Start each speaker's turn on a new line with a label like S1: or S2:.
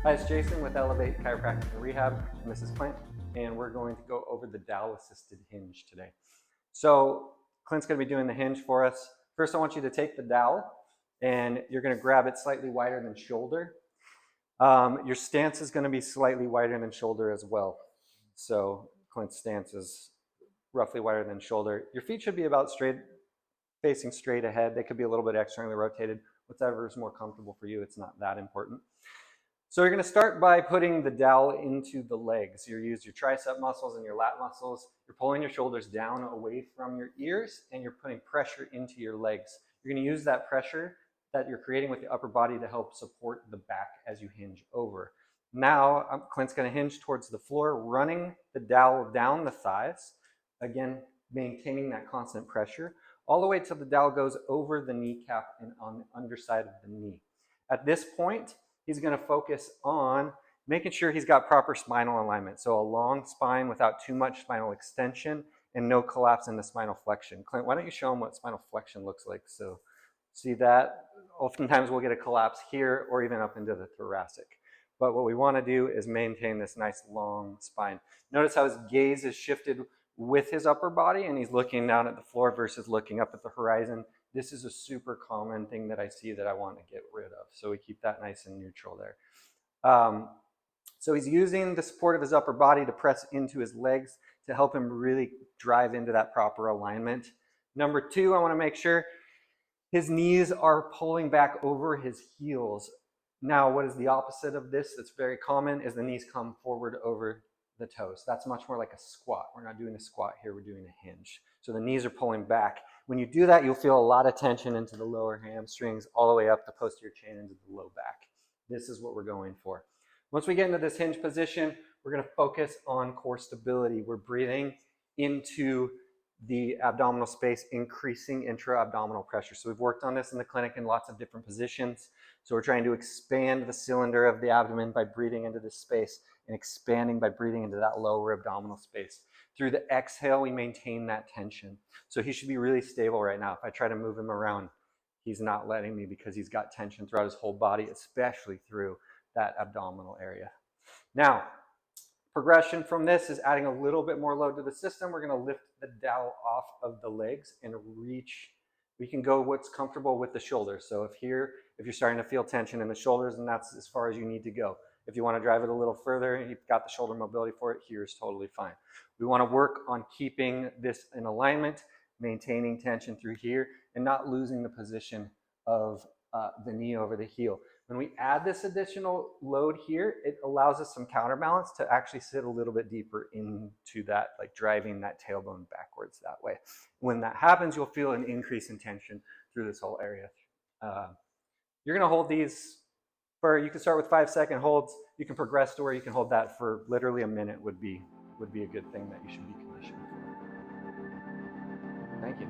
S1: Hi, it's Jason with Elevate Chiropractic and Rehab, and this is Clint, and we're going to go over the Dowel assisted hinge today. So Clint's going to be doing the hinge for us. First, I want you to take the dowel, and you're going to grab it slightly wider than shoulder. Your stance is going to be slightly wider than shoulder as well. So Clint's stance is roughly wider than shoulder. Your feet should be about straight, facing straight ahead. They could be a little bit externally rotated. Whatever is more comfortable for you, it's not that important. So you're going to start by putting the dowel into the legs. You use your tricep muscles and your lat muscles. You're pulling your shoulders down away from your ears, and you're putting pressure into your legs. You're going to use that pressure that you're creating with the upper body to help support the back as you hinge over. Now, Clint's going to hinge towards the floor, running the dowel down the thighs. Again, maintaining that constant pressure all the way till the dowel goes over the kneecap and on the underside of the knee. At this point, he's going to focus on making sure he's got proper spinal alignment. So a long spine without too much spinal extension and no collapse in the spinal flexion. Clint, why don't you show him what spinal flexion looks like? So see that? Oftentimes we'll get a collapse here or even up into the thoracic. But what we want to do is maintain this nice long spine. Notice how his gaze is shifted with his upper body, and he's looking down at the floor versus looking up at the horizon. This is a super common thing that I see that I want to get rid of. So we keep that nice and neutral there. So he's using the support of his upper body to press into his legs to help him really drive into that proper alignment. Number two, I want to make sure his knees are pulling back over his heels. Now, what is the opposite of this that's very common is the knees come forward over the toes. That's much more like a squat. We're not doing a squat here, we're doing a hinge. So the knees are pulling back. When you do that, you'll feel a lot of tension into the lower hamstrings, all the way up the posterior chain into the low back. This is what we're going for. Once we get into this hinge position, we're going to focus on core stability. We're breathing into the abdominal space, increasing intra-abdominal pressure. So we've worked on this in the clinic in lots of different positions. So we're trying to expand the cylinder of the abdomen by breathing into this space and expanding by breathing into that lower abdominal space. Through the exhale, we maintain that tension. So he should be really stable right now. If I try to move him around, he's not letting me because he's got tension throughout his whole body, especially through that abdominal area. Now, progression from this is adding a little bit more load to the system. We're going to lift the dowel off of the legs and reach. We can go what's comfortable with the shoulders. So if you're starting to feel tension in the shoulders, and that's as far as you need to go. If you want to drive it a little further and you've got the shoulder mobility for it, here's totally fine. We want to work on keeping this in alignment, maintaining tension through here, and not losing the position of the knee over the heel. When we add this additional load here, it allows us some counterbalance to actually sit a little bit deeper into that, like driving that tailbone backwards that way. When that happens, you'll feel an increase in tension through this whole area. You're going to hold these for, you can start with 5-second holds. You can progress to where you can hold that for literally a minute would be a good thing that you should be conditioned for. Thank you.